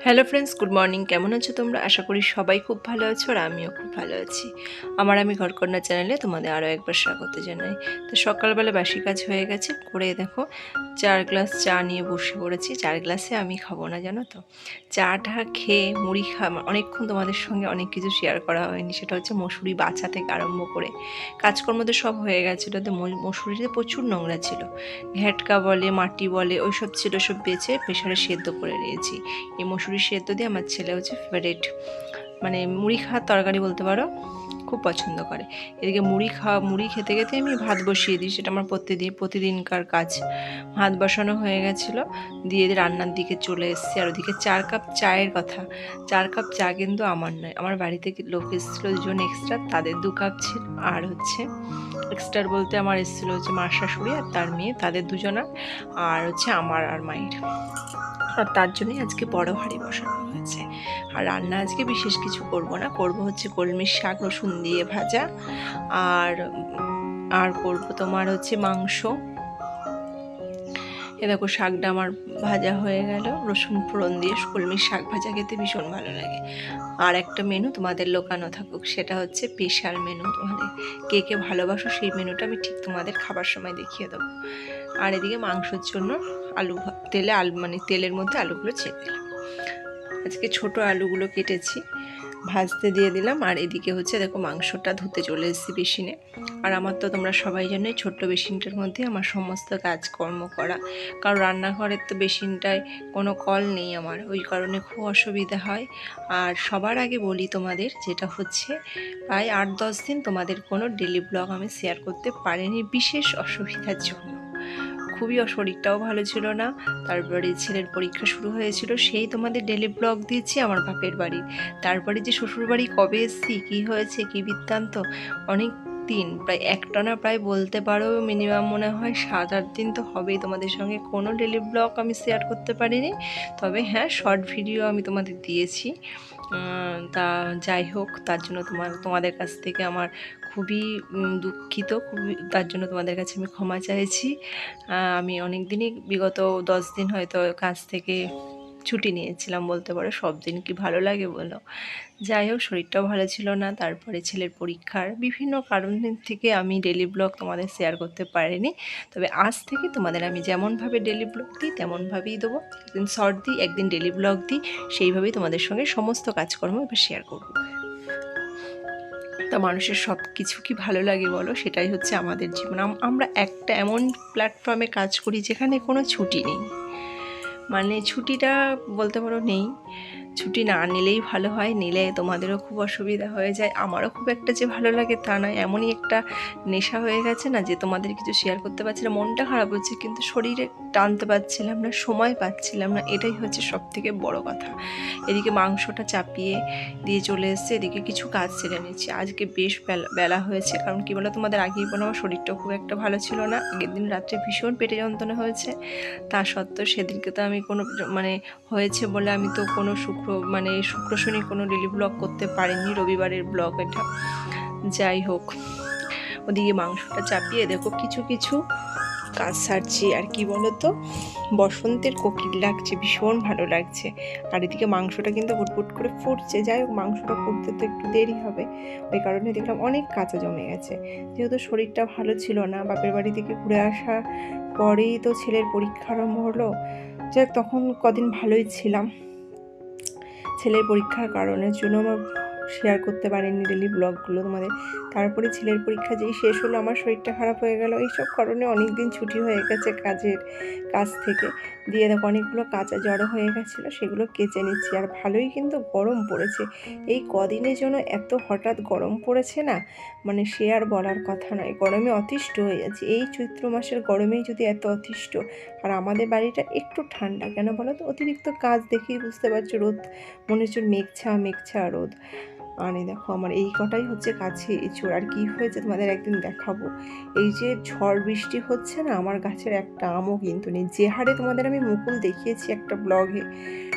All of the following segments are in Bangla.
Hello friends, good morning. কেমন আছো তোমরা? আশা করি সবাই খুব ভালো আছো আর আমিও খুব ভালো আছি। আমি ঘরকন্যা চ্যানেলে তোমাদের আরও একবার স্বাগত জানাই। তো সকালবেলা বাসি কাজ হয়ে গেছে, করে দেখো 4 গ্লাস চা নিয়ে বসে পড়েছি। 4 গ্লাসে আমি খাবো না, জানো তো। চাটা খেয়ে মুড়ি অনেকক্ষণ তোমাদের সঙ্গে অনেক কিছু শেয়ার করা হয়নি। সেটা হচ্ছে মসুরি বাছা থেকে আরম্ভ করে কাজকর্ম তো সব হয়ে গেছিলো। তো মসুরিতে প্রচুর নোংরা ছিল, ঘ্যাটকা বলে মাটি বলে ওইসব ছিল, সব বেছে প্রেশারে সেদ্ধ করে নিয়েছি। এই মসুরি সেদ্ধ দিয়ে আমার ছেলে হচ্ছে ফেভারিট, মানে মুড়ি খাওয়ার তরকারি বলতে পারো, খুব পছন্দ করে। এদিকে মুড়ি খেতে খেতে আমি ভাত বসিয়ে দিই, সেটা আমার প্রতিদিনকার কাজ। ভাত বসানো হয়ে গেছিলো, দিয়ে রান্নার দিকে চলে এসেছি। আর ওদিকে 4 কাপ চায়ের কথা, 4 কাপ চা কিন্তু আমার নয়, আমার বাড়িতে লোক এসেছিলো 2জন এক্সট্রা, তাদের 2 কাপ ছিল। আর হচ্ছে এক্সট্রা বলতে আমার এসেছিলো হচ্ছে মার শাশুড়ি আর তার মেয়ে, তাদের 2জনার, আর হচ্ছে আমার আর মায়ের। আর তার জন্যই আজকে বড় হাঁড়ি বসানো হয়েছে। আর রান্না আজকে বিশেষ কিছু করব না, করব হচ্ছে কলমির শাক রসুন দিয়ে ভাজা, আর আর করব তোমার হচ্ছে মাংস। এ দেখো শাকটা আমার ভাজা হয়ে গেল, রসুন ফোড়ন দিয়ে কলমির শাক ভাজা খেতে ভীষণ ভালো লাগে। আর একটা মেনু তোমাদের লোকানো থাকুক, সেটা হচ্ছে স্পেশাল মেনু। তোমাদের কে কে ভালোবাসো সেই মেনুটা আমি ঠিক তোমাদের খাবার সময় দেখিয়ে দেবো। আর এদিকে মাংসের জন্য তেলের মধ্যে আলুগুলো ছেড়ে দিলাম। আজকে ছোট আলুগুলো কেটেছি, ভাজতে দিয়ে দিলাম। আর এদিকে হচ্ছে দেখো মাংসটা ধুতে চলে এসেছি বেসিনে। আর আমার তো তোমরা সবাই জানোই ছোট্ট বেসিনটার মধ্যে আমার সমস্ত কাজকর্ম করা, কারণ রান্নাঘরের তো বেসিনটায় কোনো কল নেই আমার, ওই কারণে খুব অসুবিধা হয়। আর সবার আগে বলি তোমাদের, যেটা হচ্ছে প্রায় 8-10 দিন তোমাদের কোনো ডেলি ব্লগ আমি শেয়ার করতে পারিনি, বিশেষ অসুবিধার জন্য। খুবই শরীরটাও ভালো ছিল না, তারপরে ছেলের পরীক্ষা শুরু হয়েছিল, সেই তোমাদের ডেলি ব্লগ দিয়েছি আমার বাপের বাড়ির। তারপরে যে শ্বশুরবাড়ি কবে এসেছি, কী হয়েছে, কী বৃত্তান্ত, অনেক দিন, প্রায় একটানা প্রায় বলতে পারো মিনিমাম মনে হয় 7-8 দিন তো হবেই তোমাদের সঙ্গে কোনো ডেলি ব্লগ আমি শেয়ার করতে পারিনি। তবে হ্যাঁ, শর্ট ভিডিও আমি তোমাদের দিয়েছি। তা যাই হোক, তার জন্য তোমাদের কাছ থেকে আমার খুবই দুঃখিত, খুবই, তার জন্য তোমাদের কাছে আমি ক্ষমা চাইছি। আমি অনেক দিনই, বিগত 10 দিন হয়তো কাজ থেকে ছুটি নিয়েছিলাম বলতে পারো। সব দিন কি ভালো লাগে বলো? যাই হোক, শরীরটাও ভালো ছিল না, তারপরে ছেলের পরীক্ষার বিভিন্ন কারণ থেকে আমি ডেলি ব্লগ তোমাদের শেয়ার করতে পারিনি। তবে আজ থেকে তোমাদের আমি যেমনভাবে ডেলি ব্লগ দিই তেমনভাবেই দেবো। একদিন শর্ট দিই, একদিন ডেলি ব্লগ দিই, সেইভাবেই তোমাদের সঙ্গে সমস্ত কাজকর্ম এবার শেয়ার করব। তা মানুষের সব কিছু কি ভালো লাগে বলো? সেটাই হচ্ছে আমাদের জীবন। আমরা একটা এমন প্ল্যাটফর্মে কাজ করি যেখানে কোনো ছুটি নেই, মানে ছুটিটা বলতে পারো নেই। ছুটি না নিলেই ভালো হয়, নিলে তোমাদেরও খুব অসুবিধা হয়ে যায়, আমারও খুব একটা যে ভালো লাগে তা নয়। এমনই একটা নেশা হয়ে গেছে না, যে তোমাদের কিছু শেয়ার করতে পারছি না, মনটা খারাপ হচ্ছে কিন্তু শরীরে টানতে পারছিলাম না, সময় পাচ্ছিলাম না, এটাই হচ্ছে সবথেকে বড় কথা। এদিকে মাংসটা চাপিয়ে দিয়ে চলে এসেছে, এদিকে কিছু কাজ সেরে নিচ্ছি। আজকে বেশ বেলা হয়েছে, কারণ কী বলো, তোমাদের আগেই বলো আমার শরীরটাও খুব একটা ভালো ছিল না। আগের দিন রাত্রে ভীষণ পেটে যন্ত্রণা হয়েছে, তা সত্ত্বেও সেদিনকে তো আমি কোনো হয়েছে বলে আমি তো কোনো শুক্র শনি কোনো ডেলি ব্লগ করতে পারিনি, রবিবারের ব্লগ এটা। যাই হোক, ওদিকে মাংসটা চাপিয়ে দেখো কিছু কিছু কাজ সারছি। আর কি বলো তো, বসন্তের কোকিল লাগছে, ভীষণ ভালো লাগছে। আর এদিকে মাংসটা কিন্তু ফুটফুট করে ফুটছে। যাই হোক, মাংসটা ফুটতে তো একটু দেরি হবে, ওই কারণে দেখলাম অনেক কাঁচা জমে গেছে। যেহেতু শরীরটা ভালো ছিল না, বাপের বাড়ি থেকে ঘুরে আসা পরেই তো ছেলের পরীক্ষা আরম্ভ হলো। যাক, তখন কদিন ভালোই ছিলাম, ছেলের পরীক্ষার কারণের জন্য আমার শেয়ার করতে পারিনি ডেলি ব্লগগুলো তোমাদের। তারপরে ছেলের পরীক্ষা যেই শেষ হলো আমার শরীরটা খারাপ হয়ে গেল, এইসব কারণে অনেক দিন ছুটি হয়ে গেছে কাজ থেকে। দিয়ে দেখো অনেকগুলো কাঁচা জড়ো হয়ে গেছিলো, সেগুলো কেচে নিচ্ছি। আর ভালোই কিন্তু গরম পড়েছে, এই কদিনের জন্য এত হঠাৎ গরম পড়েছে না, মানে সে আর বলার কথা নয়। গরমে অতিষ্ঠ হয়ে যাচ্ছে, এই চৈত্র মাসের গরমেই যদি এত অতিষ্ঠ। আর আমাদের বাড়িটা একটু ঠান্ডা, কেন বলো তো, অতিরিক্ত কাজ দেখেই বুঝতে পারছো, রোদ মনে হচ্ছে মেঘছা রোদ। আর দেখো আমার এই কটাই হচ্ছে কাছে এঁচড়। আর কি হয়েছে তোমাদের একদিন দেখাবো। এই যে ঝড় বৃষ্টি হচ্ছে না, আমার গাছের একটা আমও কিন্তু নেই। যে হারে তোমাদের আমি মুকুল দেখিয়েছি একটা ব্লগে,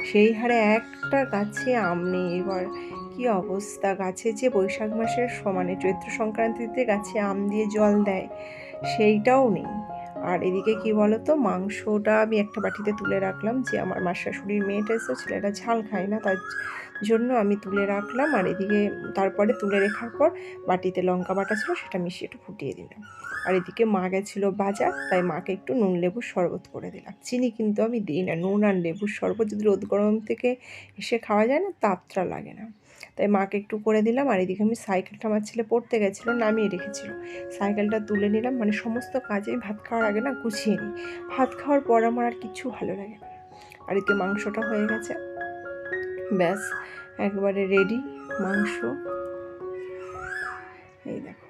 সেই হারে একটা গাছে আম নেই। এবার কি অবস্থা, গাছে যে বৈশাখ মাসের সমানে চৈত্র সংক্রান্তিতে গাছে আম দিয়ে জল দেয়, সেইটাও নেই। আর এদিকে কি বলো তো, মাংসটা আমি একটা বাটিতে তুলে রাখলাম, যে আমার মার শাশুড়ির মেয়েটা এসে, ছেলেটা ঝাল খায় না, তার জন্য আমি তুলে রাখলাম। আর এদিকে তারপরে তুলে রাখার পর বাটিতে লঙ্কা বাটা ছিল, সেটা মিশিয়ে একটু ফুটিয়ে দিলাম। আর এদিকে মা গেছিলো বাজার, তাই মাকে একটু নুন লেবুর শরবত করে দিলাম। চিনি কিন্তু আমি দিই না, নুন আর লেবুর শরবত যদি রোদ গরম থেকে এসে খাওয়া যায় না, তাপটা লাগে না, তাই মাকে একটু করে দিলাম। আর এদিকে আমি সাইকেলটা, আমার ছেলে পড়তে গেছিলো, নামিয়ে রেখেছিল, সাইকেলটা তুলে নিলাম। মানে সমস্ত কাজে ভাত খাওয়ার আগে না গুছিয়ে নিই, ভাত খাওয়ার পর আমার আর কিছু ভালো লাগে না। আর এতে মাংসটা হয়ে গেছে, ব্যাস একবারে রেডি মাংস। এই দেখো,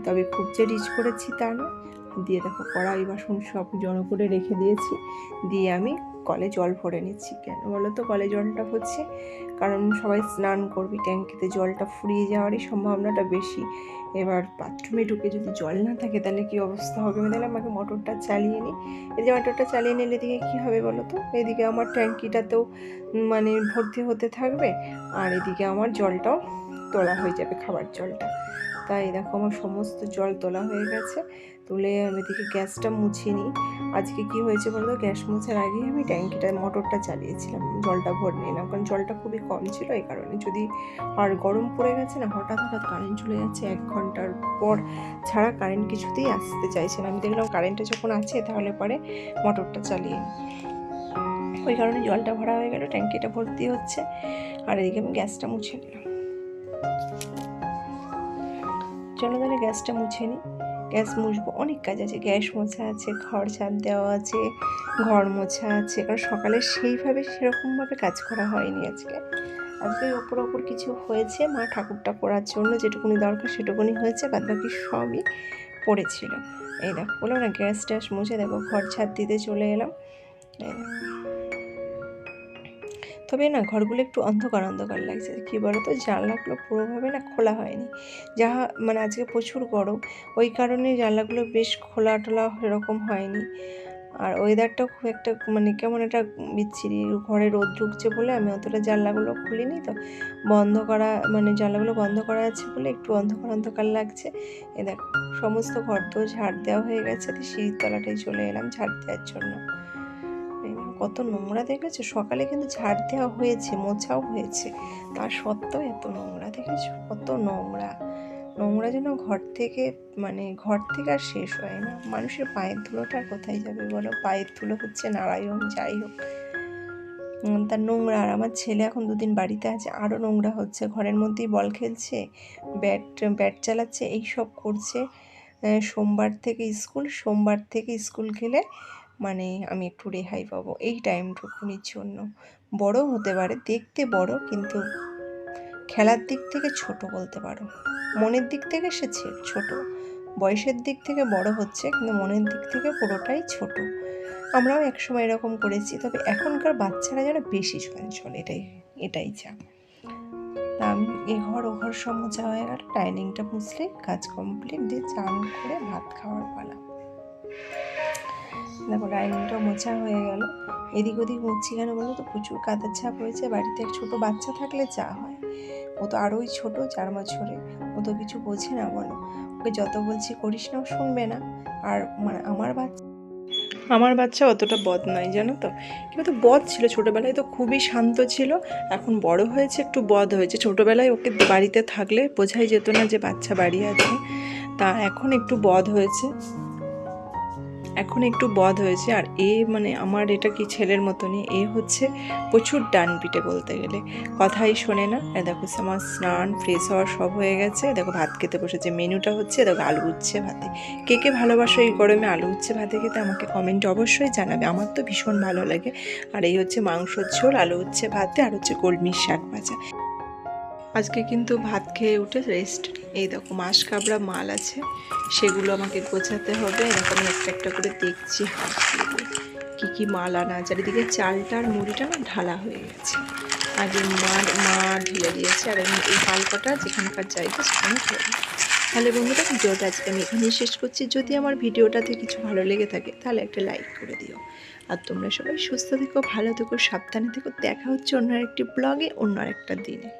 তবে খুব যে রিচ করেছি তা না, দিয়ে দেখো কড়াই বাসন সব জড়ো করে রেখে দিয়েছি, দিয়ে আমি কলে জল ভরে নিচ্ছি। কেন বলো তো কলে জলটা হচ্ছে, কারণ সবাই স্নান করবি, ট্যাঙ্কিতে জলটা ফুরিয়ে যাওয়ারই সম্ভাবনাটা বেশি। এবার বাথরুমে ঢুকে যদি জল না থাকে তাহলে কি অবস্থা হবে। আমি তাহলে আমাকে মোটরটা চালিয়ে নিই। এই যে মোটরটা চালিয়ে নিলে এদিকে কী হবে বলো তো, এদিকে আমার ট্যাঙ্কিটাতেও মানে ভর্তি হতে থাকবে, আর এদিকে আমার জলটাও তোলা হয়ে যাবে, খাবার জলটা। তাই দেখো আমার সমস্ত জল তোলা হয়ে গেছে, তুলে আমি এদিকে গ্যাসটা মুছিয়ে নিই। আজকে কি হয়েছে বলতো, গ্যাস মোছার আগেই আমি ট্যাঙ্কিটা মোটরটা চালিয়েছিলাম, জলটা ভরে নিলাম, কারণ জলটা খুবই কম ছিল এই কারণে। যদি আর গরম পড়ে গেছে না, হঠাৎ কারেন্ট চলে যাচ্ছে, 1 ঘন্টার পর ছাড়া কারেন্ট কিছুতেই আসতে চাইছে না। আমি দেখলাম কারেন্টটা যখন আছে তাহলে পরে মোটরটা চালিয়ে নিই, ওই কারণে জলটা ভরা হয়ে গেল, ট্যাঙ্কিটা ভর্তি হচ্ছে। আর এদিকে আমি গ্যাসটা মুছে নিলাম। চলো তাহলে গ্যাসটা মুছে নিই। গ্যাস মুছবো, অনেক কাজ আছে, গ্যাস মোছা আছে, ঘর ঝাড় দেওয়া আছে, ঘর মোছা আছে, কারণ সকালে সেইভাবে সেরকমভাবে কাজ করা হয়নি আজকে। আজকে ওপর কিছু হয়েছে, মা ঠাকুরটা করার জন্য যেটুকুনি দরকার সেটুকুনি হয়েছে, বাদ বাকি সবই পড়েছিল। এই দেখো বললাম না, গ্যাস ট্যাস মুছে দেখো ঘর ঝাড় দিতে চলে এলাম। এই দেখো, তবে না ঘরগুলো একটু অন্ধকার অন্ধকার লাগছে, কী বলো তো, জানলাগুলো পুরোভাবে না খোলা হয়নি, যা মানে আজকে প্রচুর গরম, ওই কারণে জানলাগুলো বেশ খোলা টোলা এরকম হয়নি। আর ওয়েদারটাও খুব একটা মানে কেমন একটা বিচ্ছিরি, ঘরে রোদ ঢুকছে বলে আমি অতটা জানলাগুলো খুলিনি, তো বন্ধ করা মানে জানলাগুলো বন্ধ করা আছে বলে একটু অন্ধকার অন্ধকার লাগছে। এ দেখো সমস্ত ঘর তো ঝাড় দেওয়া হয়ে গেছে, তো সিঁড়ির তলাটায় চলে এলাম ঝাড় দেওয়ার জন্য। কত নোংরা দেখেছো, সকালে কিন্তু ঝাড় দেওয়া হয়েছে, মোছাও হয়েছে, তার সত্ত্বেও এত নোংরা দেখেছো, কত নোংরা নোংরা যেন ঘর থেকে আর শেষ হয় না। মানুষের পায়ের ধুলোটা কোথায় যাবে বলো, পায়ের ধুলো হচ্ছে নারায়ণ, যাই হোক তার নোংরা। আর আমার ছেলে এখন 2 দিন বাড়িতে আছে, আরও নোংরা হচ্ছে, ঘরের মধ্যেই বল খেলছে, ব্যাট চালাচ্ছে, এইসব করছে। সোমবার থেকে স্কুল গেলে মানে আমি একটু রেহাই পাবো এই টাইমটুকুনির জন্য। বড় হতে পারে, দেখতে বড়, কিন্তু খেলার দিক থেকে ছোট বলতে পারো, মনের দিক থেকে সে ছোট, বয়সের দিক থেকে বড় হচ্ছে, কিন্তু মনের দিক থেকে পুরোটাই ছোট। আমরাও একসময় এরকম করেছি, তবে এখনকার বাচ্চারা যেন বেশি চঞ্চল, এটাই যা। তা আমি এ ঘর ও ঘর সব মোছা হয়ে গেল, ডাইনিংটা মুছলে কাজ কমপ্লিট, দিয়ে চান করে ভাত খাওয়ার পালা। দেখো ডাইনিংটা মোছা হয়ে গেল, এদিক ওদিক মুছছি কেন বলো তো, প্রচুর কাদার ছাপ হয়েছে। বাড়িতে এক ছোটো বাচ্চা থাকলে যা হয়, ও তো আরোই ছোট, 4 বছরে, ও তো কিছু বোঝে না বলো, ওকে যত বলছি করিস না ও শুনবে না। আর মানে আমার বাচ্চা অতটা বদ নয় জানো তো, কিন্তু বদ ছিল ছোটোবেলায়, তো খুবই শান্ত ছিল, এখন বড় হয়েছে একটু বদ হয়েছে। ছোটোবেলায় ওকে বাড়িতে থাকলে বোঝাই যেত না যে বাচ্চা বাড়ি আছে, তা এখন একটু বদ হয়েছে। আর মানে আমার এটা কি ছেলের মতনই, হচ্ছে প্রচুর ডান পিটে বলতে গেলে, কথাই শোনে না। দেখো আমার স্নান ফ্রেশ হওয়া সব হয়ে গেছে, দেখো ভাত খেতে বসেছে, মেনুটা হচ্ছে দেখো আলু উচ্ছে ভাতে। কে ভালোবাসো এই গরমে আলু উচ্ছে ভাতে খেতে, আমাকে কমেন্টে অবশ্যই জানাবে, আমার তো ভীষণ ভালো লাগে। আর এই হচ্ছে মাংসর ঝোল, আলু উচ্ছে ভাতে, আর হচ্ছে কলমির শাক ভাজা। আজকে কিন্তু ভাত খেয়ে উঠে রেস্ট। এই দেখো মাছ কাবড়া মাল আছে, সেগুলো আমাকে গোছাতে হবে। এরকম একটা একটা করে দেখছি হাত দিয়ে কী মাল আনা আছে। আর এদিকে চালটা আর মুড়িটা না ঢালা হয়ে গেছে, আগে মা ঢেলে দিয়েছে, আর আমি এই পালকটা যেখানকার জায়গা সেখানে ঢেলে। তাহলে বন্ধুরা ভিডিওটা আজকে আমি এখানেই শেষ করছি। যদি আমার ভিডিওটাতে কিছু ভালো লেগে থাকে তাহলে একটা লাইক করে দিও। আর তোমরা সবাই সুস্থ থেকো, ভালো থেকো, সাবধানে থেকো। দেখা হচ্ছে অন্য আরেকটি ব্লগে, অন্য আরেকটা দিনে।